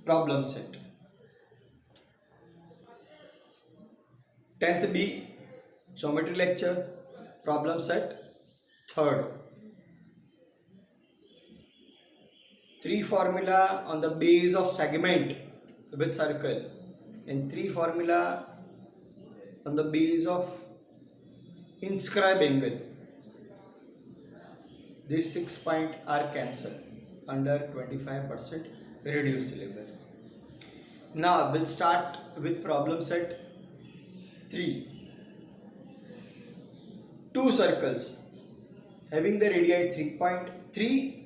problem set. 10th B geometry lecture, problem set 3rd. 3 formula on the base of segment with circle and 3 formula on the base of inscribe angle. These 6 points are cancelled under 25% reduced syllabus. Now we'll start with problem set 3. Two circles having the radii 3.3,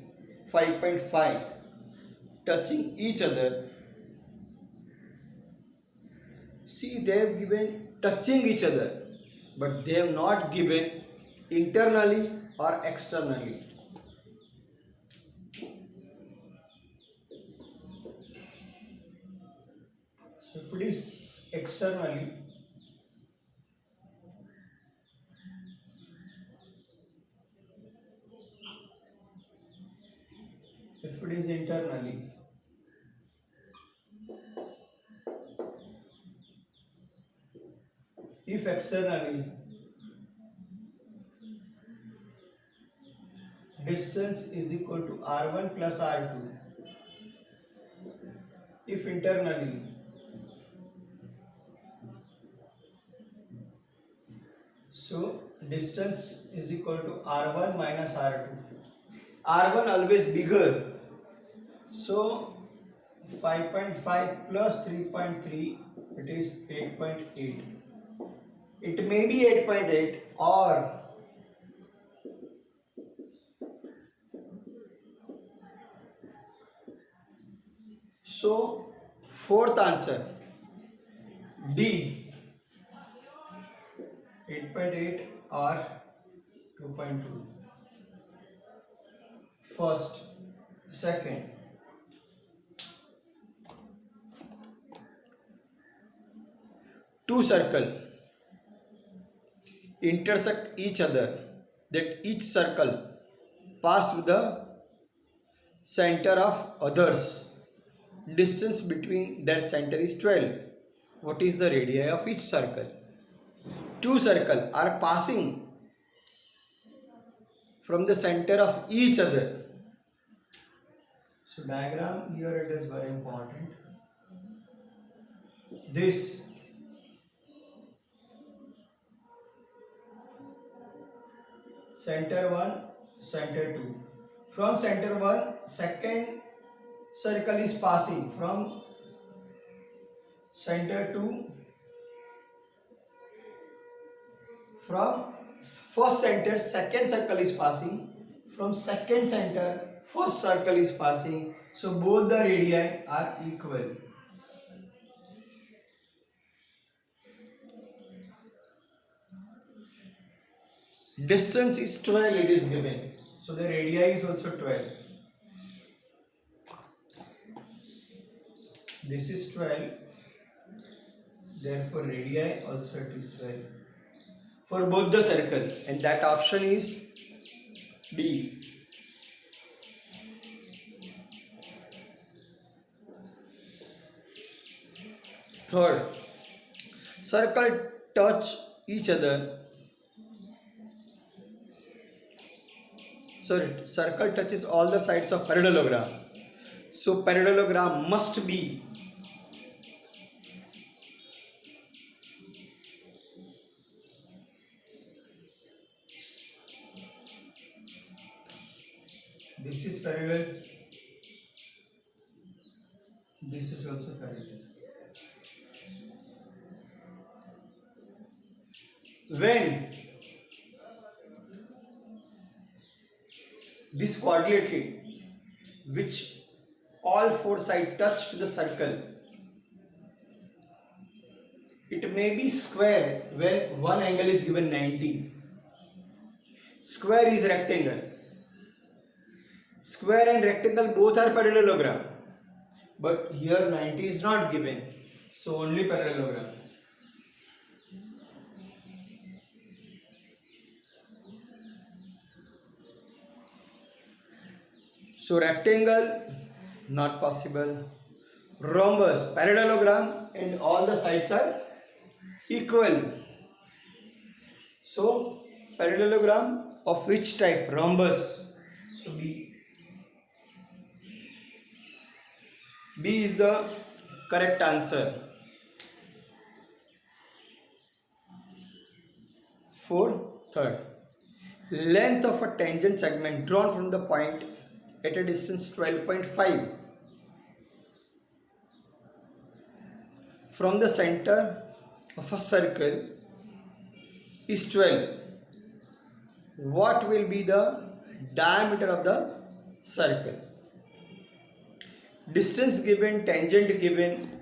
5.5 touching each other. See, they have given touching each other, but they have not given internally or externally. So if it is externally, if it is internally, if externally, distance is equal to r1 plus r2. If internally, so distance is equal to r1 minus r2. r1 always bigger, so 5.5 plus 3.3, it is 8.8. It may be 8.8 or so fourth answer D, 8.8 or 2.2. First, second. Two circle intersect each other, that each circle pass with the center of others. Distance between their center is 12. What is the radii of each circle? Two circles are passing from the center of each other. So diagram here, it is very important. This center 1, center 2. From center 1, second circle is passing. From center 2, from first center, second circle is passing. From second center, first circle is passing. So both the radii are equal. Distance is 12, it is given. So the radii is also 12. This is 12. Therefore radii also it is 12. For both the circle, and that option is D. Third, circle touch each other. Sorry, circle touches all the sides of parallelogram. So parallelogram must be this is parallel, this is also parallel. When this quadrilateral, which all four sides touch to the circle, it may be square when one angle is given 90. Square is rectangle. Square and rectangle both are parallelogram, but here 90 is not given, so only parallelogram. So rectangle not possible, rhombus, parallelogram, and all the sides are equal. So parallelogram of which type? Rhombus. So B is the correct answer. Third, length of a tangent segment drawn from the point at a distance 12.5 from the center of a circle is 12. What will be the diameter of the circle? Distance given, tangent given.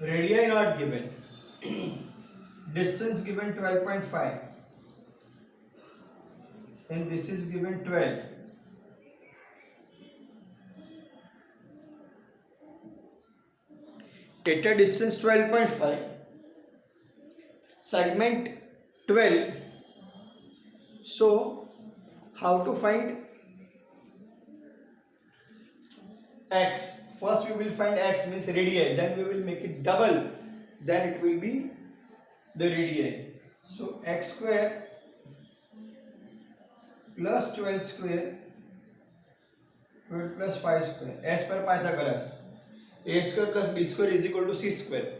Radii not given. Distance given 12.5 and this is given 12. At a distance 12.5, segment 12. So how to find x? First we will find x means radii, then we will make it double, then it will be the radii. So x square plus 12 square, 12 plus 5 square, as per Pythagoras, a square plus b square is equal to c square.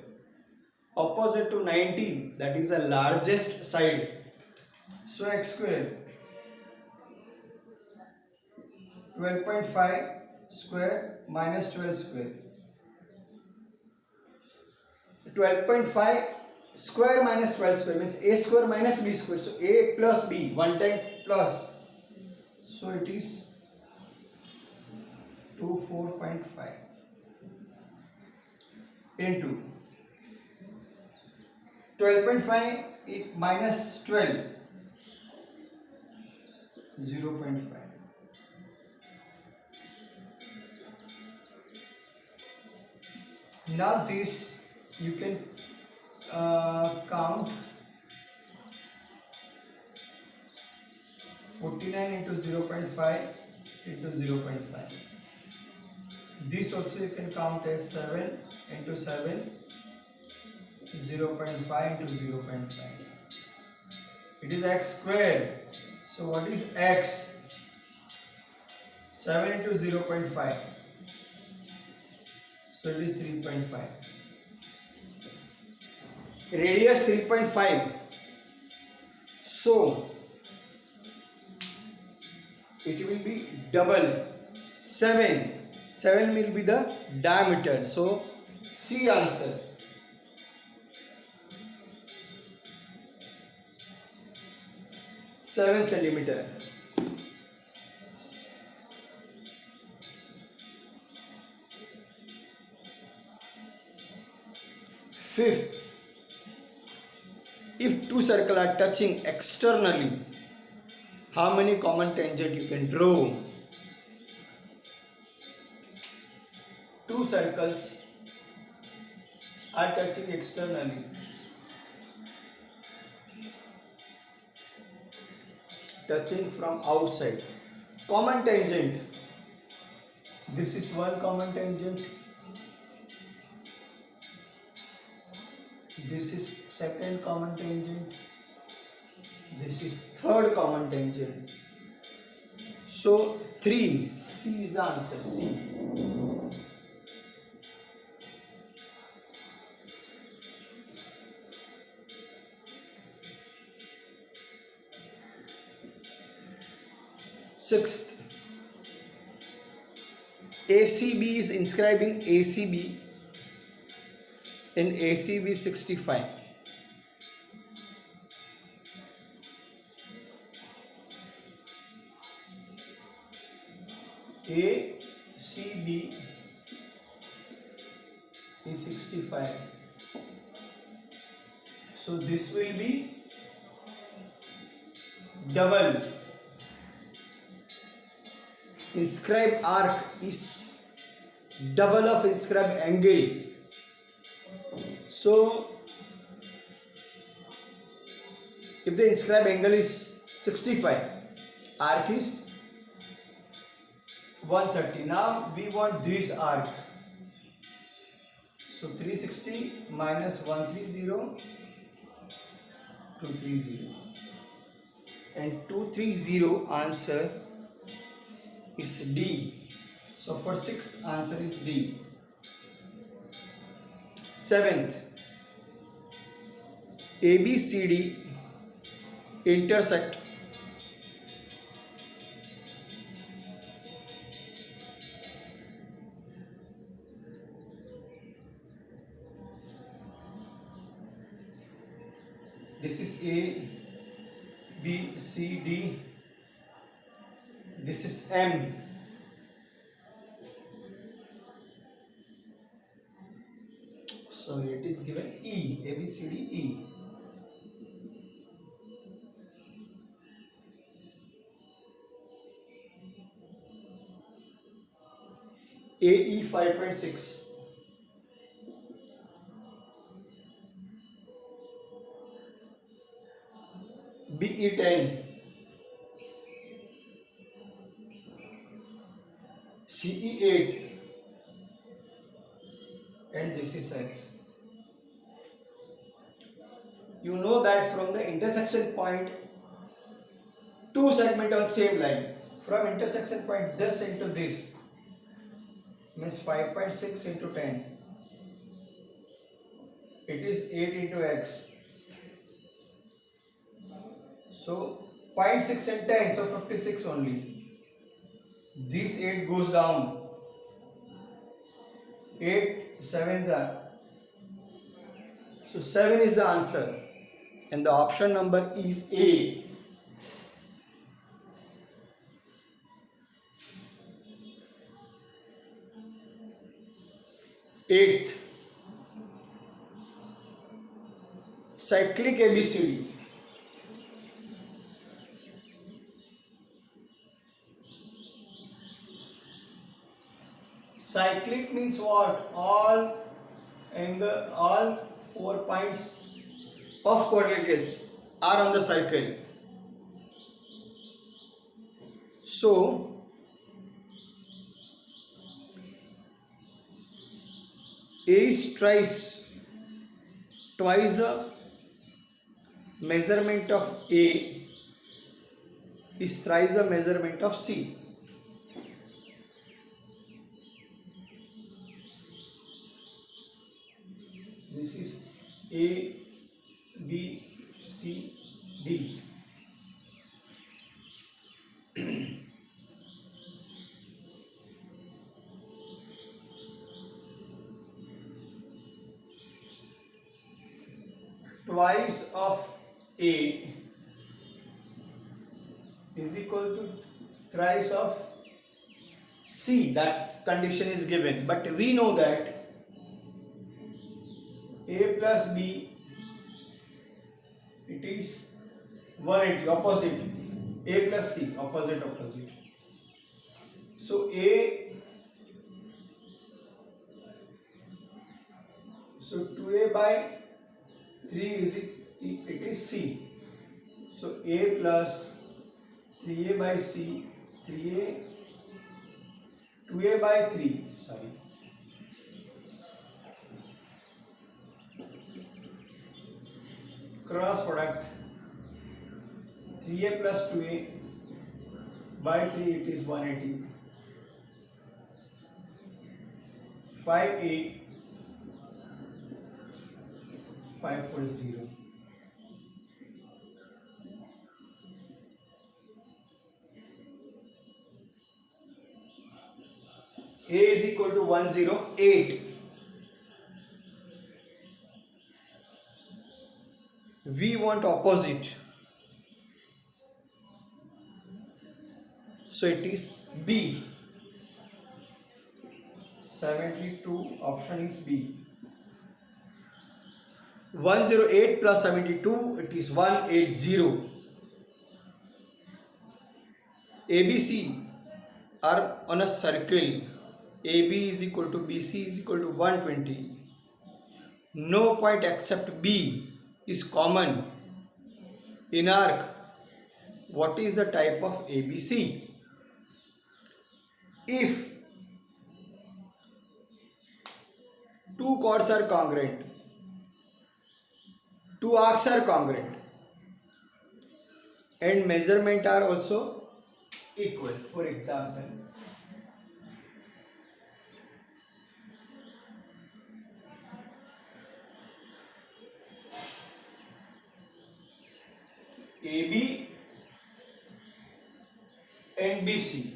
Opposite to 90, that is the largest side. So x square 12.5 square minus 12 square. 12.5 square minus 12 square means a square minus b square. So a plus b, one time plus. So it is 24.5 into 12.5 it minus 12, 0.5. Now this you can count 49 into 0.5 into 0.5. This also you can count as 7 into 7, 0.5 into 0.5. It is x square. So what is x? 7 into 0.5. So it is 3.5. Radius 3.5. So it will be double. 7 will be the diameter. So C answer. Seven centimeter. Fifth, if two circles are touching externally, how many common tangent you can draw? Two circles are touching externally. Touching from outside. Common tangent. This is one common tangent. This is second common tangent. This is third common tangent. So 3. C is the answer. C. Sixth, ACB is inscribing ACB in ACB 65. ACB is 65. So this will be double. Inscribe arc is double of inscribe angle. So if the inscribe angle is 65, arc is 130. Now we want this arc. So 360 minus 130, 230. And 230 answer is D. So for sixth answer is D. Seventh, ABCD intersect this is A, B, C, D. This is M. So it is given E, A, B, C, D, E. AE 5.6. BE 10. CE 8. And this is X. You know that from the intersection point, two segments on same line. From intersection point this into this means 5.6 into 10. It is 8 into X. So 0.6 and 10, so 56 only. This 8 goes down. 8 sevens are. So 7 is the answer. And the option number is A. Eighth, cyclic ABCD. Cyclic means what? All 4 points of quadrilaterals are on the circle. So A is twice the measurement of A is thrice the measurement of C. This is A, B, C, D. Twice of A is equal to thrice of C. That condition is given, but we know that A plus B, it is 180, opposite. A plus C, opposite. So 2A by 3 it is C. So A plus 3A by C, 2A by 3, sorry. Cross product 3A plus 2A by 3, it is 180. 5A 540. A is equal to 108. We want opposite. So it is B. 72, option is B. 108 plus 72, it is 180. ABC are on a circle. AB is equal to BC is equal to 120. No point except B is common in arc. What is the type of ABC? If two chords are congruent, two arcs are congruent, and measurement are also equal. For example, AB and BC,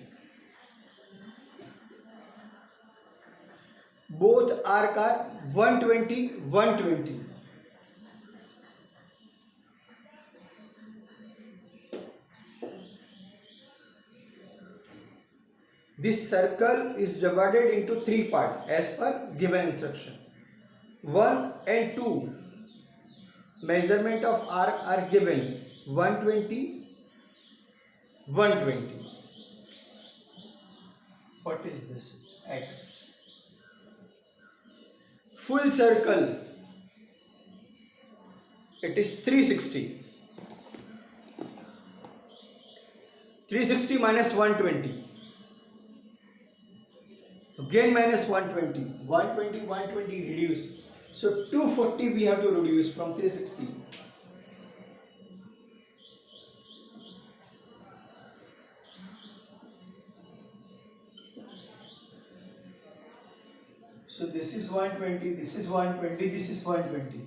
both arc are 120, 120. This circle is divided into three parts as per given instruction. 1 and 2 measurement of arc are given 120, 120. What is this? X. Full circle, it is 360. 360 minus 120. Again minus 120. 120, 120 reduce. So 240 we have to reduce from 360. So this is 120, this is 120, this is 120.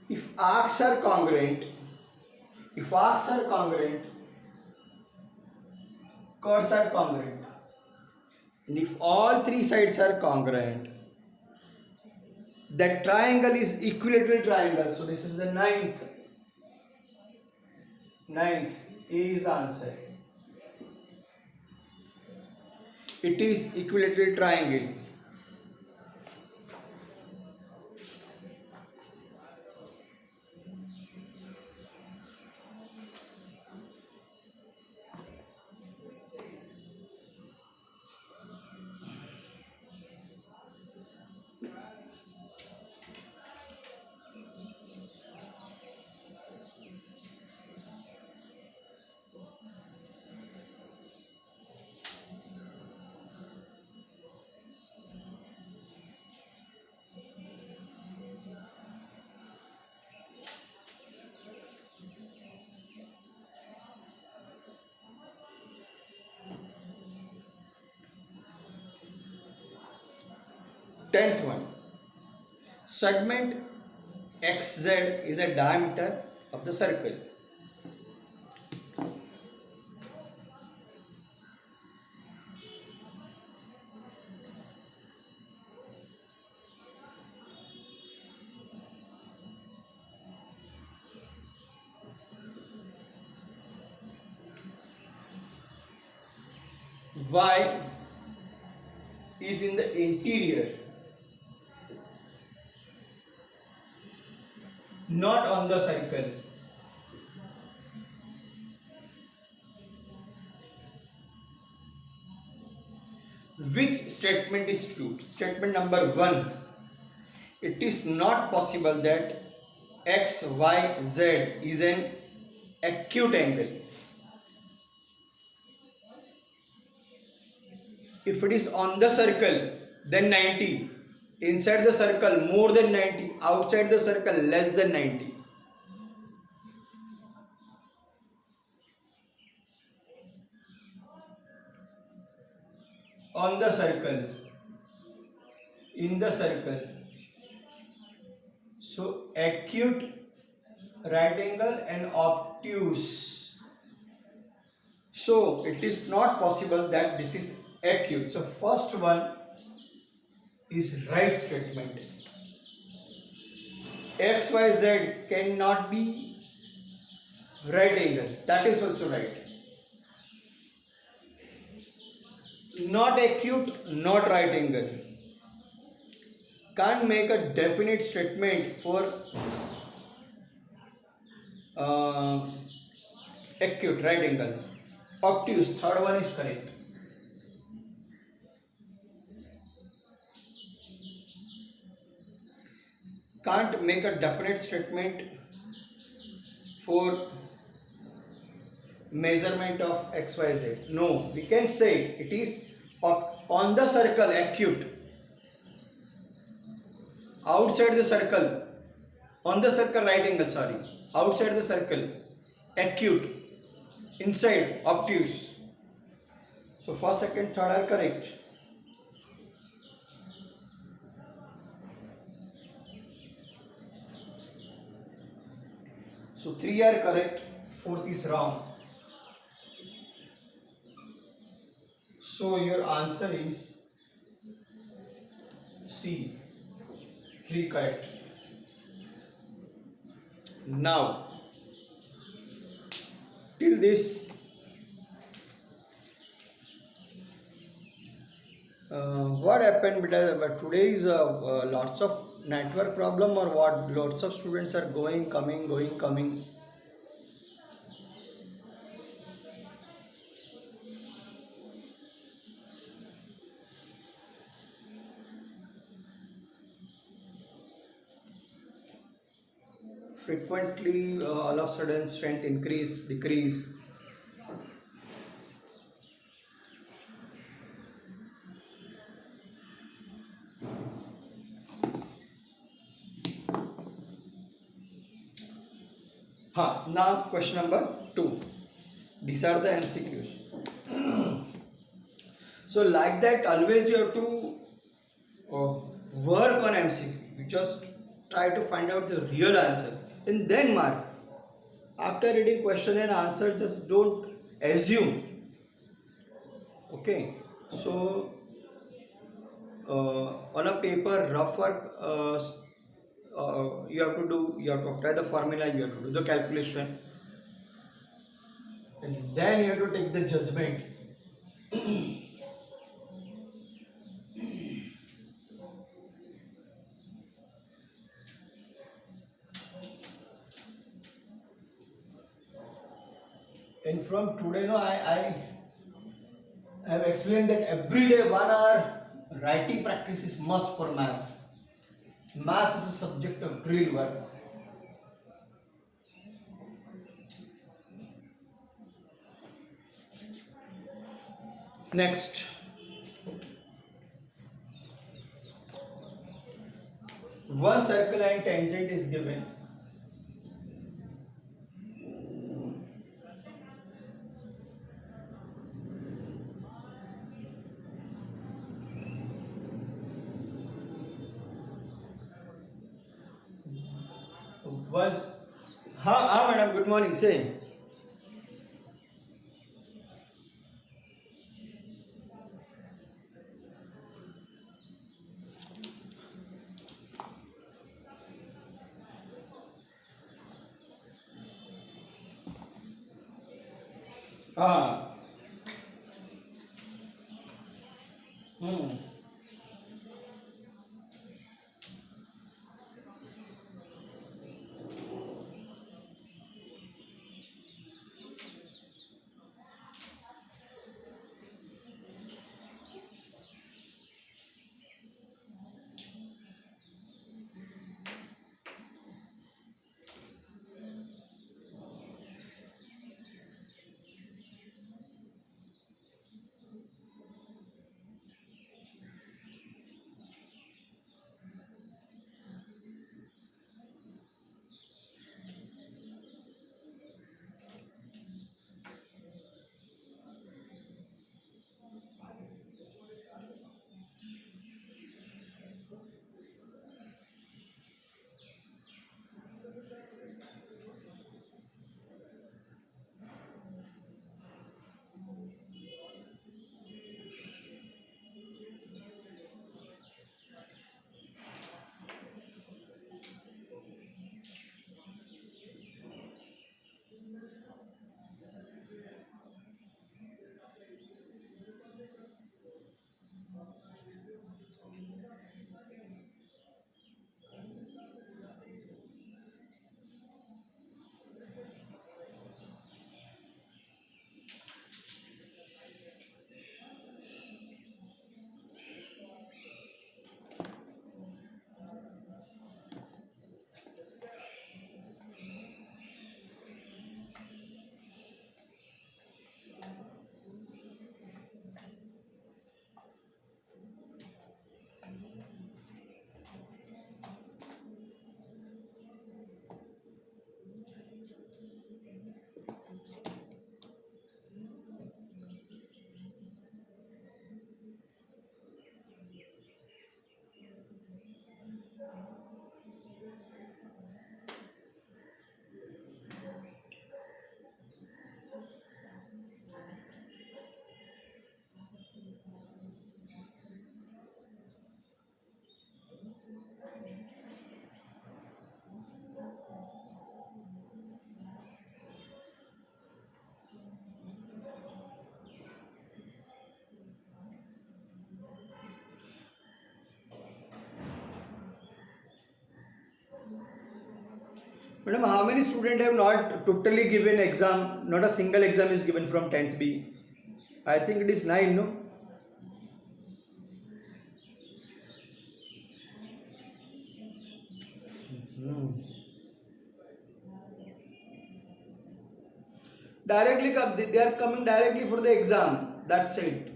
If arcs are congruent, chords are congruent. And if all three sides are congruent, that triangle is equilateral triangle. So this is the ninth. A is the answer. It is equilateral triangle. Tenth one. Segment XZ is a diameter of the circle. Y is in the interior, not on the circle. Which statement is true? Statement number 1. It is not possible that XYZ is an acute angle. If it is on the circle, then 90. Inside the circle, more than 90. Outside the circle, less than 90. On the circle, in the circle. So acute, right angle and obtuse. So it is not possible that this is acute. So first one is right statement. XYZ cannot be right angle. That is also right. Not acute, not right angle. Can't make a definite statement for acute right angle. obtuse. Third one is correct. Can't make a definite statement for measurement of xyz. No, we can say it is on the circle acute, outside the circle, on the circle right angle, sorry, outside the circle acute, inside obtuse. So first, second, third are correct. So three are correct, fourth is wrong. So your answer is C, 3 correct. Now, till this, what happened? But today is lots of network problem or what? Lots of students are going, coming, going, coming. Frequently, all of a sudden, strength increase, decrease. Now question number 2. These are the MCQs. So like that, always you have to work on MCQ. You just try to find out the real answer and then mark. After reading question and answer, just don't assume. Okay. So on a paper, rough work, you have to do. You have to apply the formula. You have to do the calculation, and then you have to take the judgment. And from today, I have explained that every day 1 hour writing practice is must for maths. Maths is a subject of drill work. Next, one circle and tangent is given. Was madam, good morning. Say. हाँ. Hmm. Madam, how many students have not totally given exam? Not a single exam is given from 10th B. I think it is 9, no? Directly they are coming directly for the exam. That's it.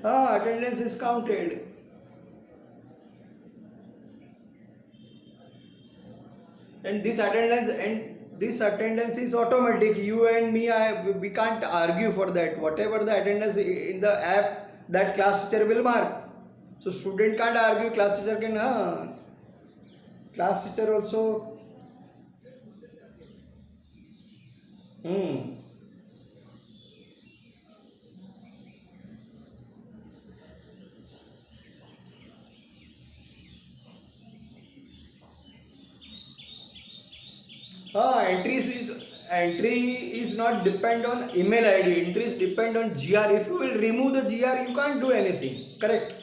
Attendance is counted. And this attendance is automatic. You and me, we can't argue for that. Whatever the attendance in the app, that class teacher will mark. So student can't argue. Class teacher can. Class teacher also. Hmm. Entry is not depend on email ID. Entries depend on GR. If you will remove the GR, you can't do anything. Correct.